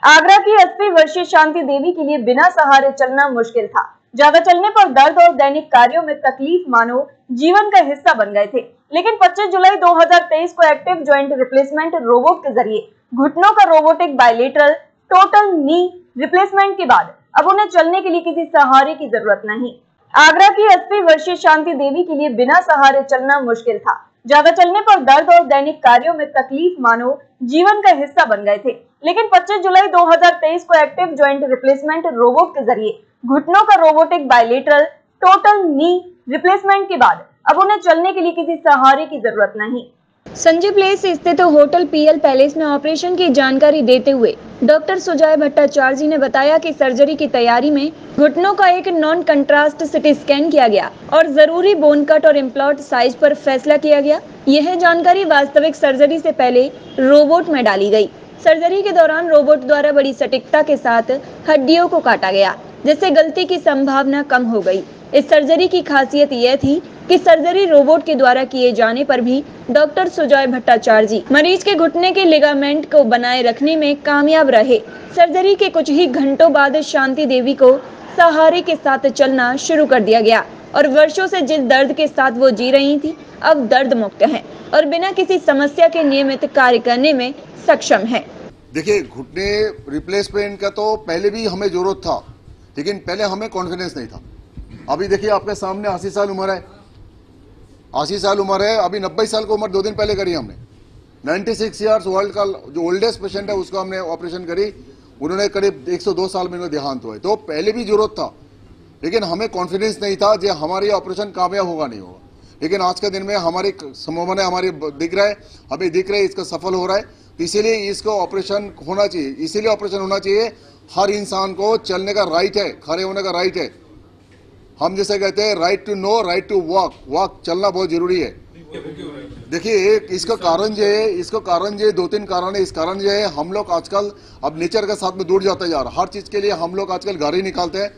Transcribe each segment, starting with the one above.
आगरा की 80 वर्षीय शांति देवी के लिए बिना सहारे चलना मुश्किल था। ज्यादा चलने पर दर्द और दैनिक कार्यों में तकलीफ मानो जीवन का हिस्सा बन गए थे। लेकिन 25 जुलाई 2023 को एक्टिव जॉइंट रिप्लेसमेंट रोबोट के जरिए घुटनों का robotic bilateral total knee replacement के बाद अब उन्हें चलने के लिए किसी सहारे की जरूरत नहीं। आगरा की 80 वर्षीय शांति देवी के लिए बिना सहारे चलना मुश्किल था। ज्यादा चलने पर दर्द और दैनिक कार्यों में तकलीफ मानो जीवन का हिस्सा बन गए थे। लेकिन 25 जुलाई 2023 को एक्टिव जॉइंट रिप्लेसमेंट रोबोट के जरिए घुटनों का robotic bilateral total knee replacement के बाद अब उन्हें चलने के लिए किसी सहारे की जरूरत नहीं। संजय प्लेस स्थित होटल पीएल पैलेस में ऑपरेशन की जानकारी देते हुए डॉक्टर सुजय भट्टाचार्य ने बताया कि सर्जरी की तैयारी में घुटनों का एक नॉन कंट्रास्ट सिटी स्कैन किया गया और जरूरी बोन कट और इम्प्लांट साइज पर फैसला किया गया। यह जानकारी वास्तविक सर्जरी से पहले रोबोट में डाली गई। सर्जरी के दौरान रोबोट द्वारा बड़ी सटीकता के साथ हड्डियों को काटा गया, जिससे गलती की संभावना कम हो गई। इस सर्जरी की खासियत यह थी कि सर्जरी रोबोट के द्वारा किए जाने पर भी डॉक्टर सुजय भट्टाचार्य जी मरीज के घुटने के लिगामेंट को बनाए रखने में कामयाब रहे। सर्जरी के कुछ ही घंटों बाद शांति देवी को सहारे के साथ चलना शुरू कर दिया गया और वर्षों से जिस दर्द के साथ वो जी रही थी अब दर्द मुक्त हैं और बिना किसी समस्या के नियमित कार्य करने में सक्षम है। देखिए, घुटने रिप्लेसमेंट का तो पहले भी हमें जरूरत था, लेकिन पहले हमें कॉन्फिडेंस नहीं था। अभी देखिए, आपके सामने 80 साल उम्र है, 80 साल उम्र है। अभी 90 साल की उम्र 2 दिन पहले करी हमने। 96 ईयर्स वर्ल्ड का जो ओल्डेस्ट पेशेंट है उसका हमने ऑपरेशन करी। उन्होंने करीब 102 साल में उन्हें देहांत हुआ है। तो पहले भी जरूरत था, लेकिन हमें कॉन्फिडेंस नहीं था कि हमारी ऑपरेशन कामयाब होगा नहीं होगा। लेकिन आज के दिन में हमारी संभावना हमारी दिख रहा है, हमें दिख रहा है, इसका सफल हो रहा है। तो इसीलिए इसको ऑपरेशन होना चाहिए, इसीलिए ऑपरेशन होना चाहिए। हर इंसान को चलने का राइट है, खड़े होने का राइट है। हम जैसे कहते हैं right to know, right to walk चलना बहुत जरूरी है। देखिए, इसका कारण जो है, इसका कारण जो 2-3 कारण है। इस कारण जो है, हम लोग आजकल अब नेचर के साथ में दूर जाते जा रहा है। हर चीज के लिए हम लोग आजकल गाड़ी निकालते हैं।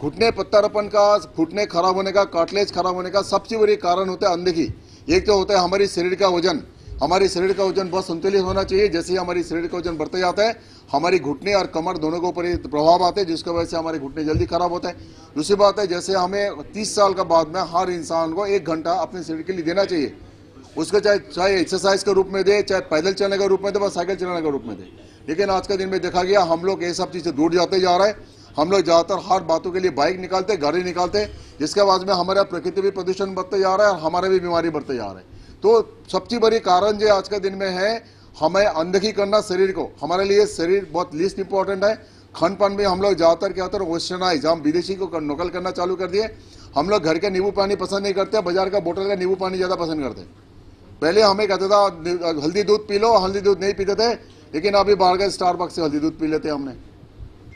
घुटने पत्थरपन का, घुटने खराब होने का, कार्टिलेज खराब होने का सबसे बड़ी कारण होता है अनदेखी। एक तो होता है हमारी शरीर का वजन। हमारी शरीर का वजन बहुत संतुलित होना चाहिए। जैसे ही हमारी शरीर का वजन बढ़ता जाता है, हमारी घुटने और कमर दोनों के ऊपर प्रभाव आते हैं, जिसकी वजह से हमारे घुटने जल्दी खराब होते हैं। दूसरी बात है, जैसे हमें 30 साल का बाद में हर इंसान को 1 घंटा अपने शरीर के लिए देना चाहिए। उसको चाहे एक्सरसाइज के रूप में दे, चाहे पैदल चलने के रूप में दे, व साइकिल चलाने के रूप में दे। लेकिन आज के दिन में देखा गया हम लोग ये सब चीज़ से दूर जाते जा रहा है। हम लोग ज़्यादातर हर बातों के लिए बाइक निकालते, गाड़ी निकालते, जिसके बाद में हमारा प्रकृति भी प्रदूषण बढ़ते जा रहा है और हमारा भी बीमारी बढ़ते जा रहा है। तो सबसे बड़ी कारण जो आज के दिन में है, हमें अनदेखी करना शरीर को। हमारे लिए शरीर बहुत लीस्ट इंपॉर्टेंट है। खान पान में हम लोग ज़्यादातर क्या होता है, वेस्टर्नाइज, हम विदेशी को नकल करना चालू कर दिए। हम लोग घर के नींबू पानी पसंद नहीं करते, बाजार का बोतल का नींबू पानी ज़्यादा पसंद करते। पहले हमें कहता था हल्दी दूध पी लो, हल्दी दूध नहीं पीते थे, लेकिन अभी बाहर के स्टारबक्स से हल्दी दूध पी लेते हमने।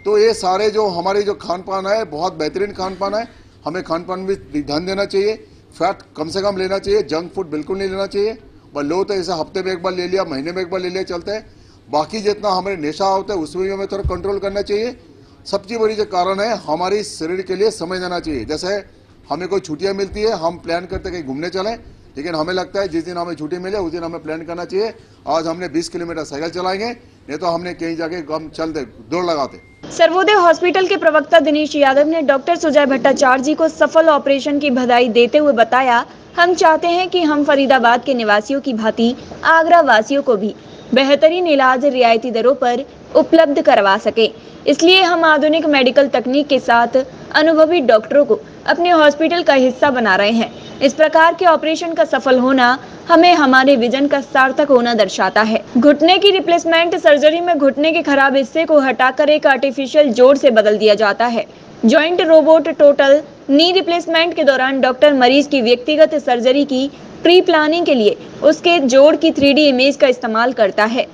तो ये सारे जो हमारी जो खान पान है, बहुत बेहतरीन खान पान है। हमें खान पान भी ध्यान देना चाहिए। फैट कम से कम लेना चाहिए, जंक फूड बिल्कुल नहीं लेना चाहिए। पर लो तो ऐसा हफ्ते में 1 बार ले लिया, महीने में 1 बार ले लिया, चलते हैं। बाकी जितना हमारे नशा होता है उसमें भी हमें थोड़ा कंट्रोल करना चाहिए। सबसे बड़ी जो कारण है, हमारी शरीर के लिए समय देना चाहिए। जैसे हमें कोई छुट्टियाँ मिलती है, हम प्लान करते कहीं घूमने चलें, लेकिन हमें लगता है जिस दिन हमें छुट्टी मिले उस दिन हमें प्लान करना चाहिए, आज हमने 20 किलोमीटर साइकिल चलाएंगे, नहीं तो हमने कहीं जाके हम चलते दौड़ लगाते। सर्वोदय हॉस्पिटल के प्रवक्ता दिनेश यादव ने डॉक्टर सुजय भट्टाचार्य जी को सफल ऑपरेशन की बधाई देते हुए बताया, हम चाहते हैं कि हम फरीदाबाद के निवासियों की भांति आगरा वासियों को भी बेहतरीन इलाज रियायती दरों पर उपलब्ध करवा सके। इसलिए हम आधुनिक मेडिकल तकनीक के साथ अनुभवी डॉक्टरों को अपने हॉस्पिटल का हिस्सा बना रहे हैं। इस प्रकार के ऑपरेशन का सफल होना हमें हमारे विजन का सार्थक होना दर्शाता है। घुटने की रिप्लेसमेंट सर्जरी में घुटने के खराब हिस्से को हटाकर एक आर्टिफिशियल जोड़ से बदल दिया जाता है। Joint robot total knee replacement के दौरान डॉक्टर मरीज की व्यक्तिगत सर्जरी की प्री प्लानिंग के लिए उसके जोड़ की 3D इमेज का इस्तेमाल करता है।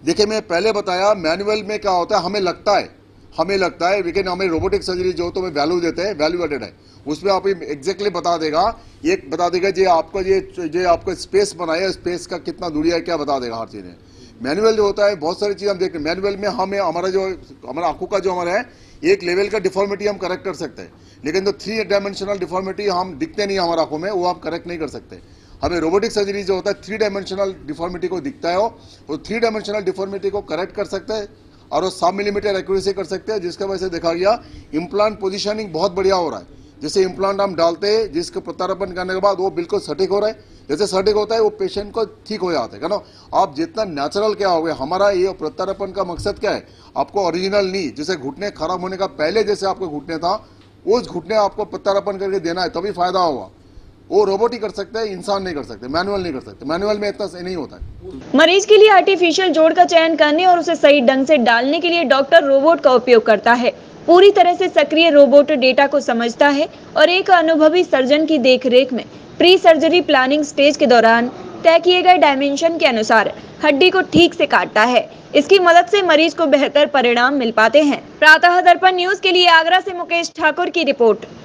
देखिए, मैं पहले बताया मैनुअल में क्या होता है, हमें लगता है लेकिन हमें रोबोटिक सर्जरी जो तो हमें वैल्यू देते हैं, वैल्यू एडेड है। उसमें आप एग्जैक्टली बता देगा, ये बता देगा जो आपको ये आपको स्पेस बनाया, स्पेस का कितना दूरी है, क्या बता देगा हर चीज़ें। मैनुअल जो होता है, बहुत सारी चीज़ हम देखते हैं मैनुअल में। हमें हमारा आंखों का जो हमारा है, एक लेवल का डिफॉर्मिटी हम करेक्ट कर सकते हैं, लेकिन तो 3 डायमेंशनल डिफॉर्मिटी हम दिखते नहीं हमारे आंखों में, वो आप करेक्ट नहीं कर सकते। हमें रोबोटिक सर्जरी जो होता है 3 डायमेंशनल डिफॉर्मिटी को दिखता है, वो 3 डायमेंशनल डिफॉर्मिटी को करेक्ट कर सकते हैं और वो 7 मिलीमीटर एक्यूरेसी कर सकते हैं, जिसका वजह से देखा गया इम्प्लांट पोजीशनिंग बहुत बढ़िया हो रहा है। जैसे इम्प्लांट हम डालते हैं, जिसको प्रत्यारोपण करने के बाद वो बिल्कुल सटीक हो रहा है, जैसे सटीक होता है वो पेशेंट को ठीक हो जाता है ना। आप जितना नेचुरल क्या हो गया, हमारा ये प्रत्यारोपण का मकसद क्या है, आपको ओरिजिनल नहीं, जैसे घुटने खराब होने का पहले जैसे आपको घुटने था, उस घुटने आपको प्रत्यारोपण करके देना है, तभी फायदा होगा। वो रोबोट ही कर सकते हैं, इंसान नहीं कर सकते, मैनुअल नहीं कर सकते, मैनुअल में इतना नहीं होता है। मरीज के लिए आर्टिफिशियल जोड़ का चयन करने और उसे सही ढंग से डालने के लिए डॉक्टर रोबोट का उपयोग करता है। पूरी तरह से सक्रिय रोबोट डेटा को समझता है और एक अनुभवी सर्जन की देखरेख में प्री सर्जरी प्लानिंग स्टेज के दौरान तय किए गए डायमेंशन के अनुसार हड्डी को ठीक से काटता है। इसकी मदद से मरीज को बेहतर परिणाम मिल पाते हैं। प्रातः दर्पण न्यूज के लिए आगरा से मुकेश ठाकुर की रिपोर्ट।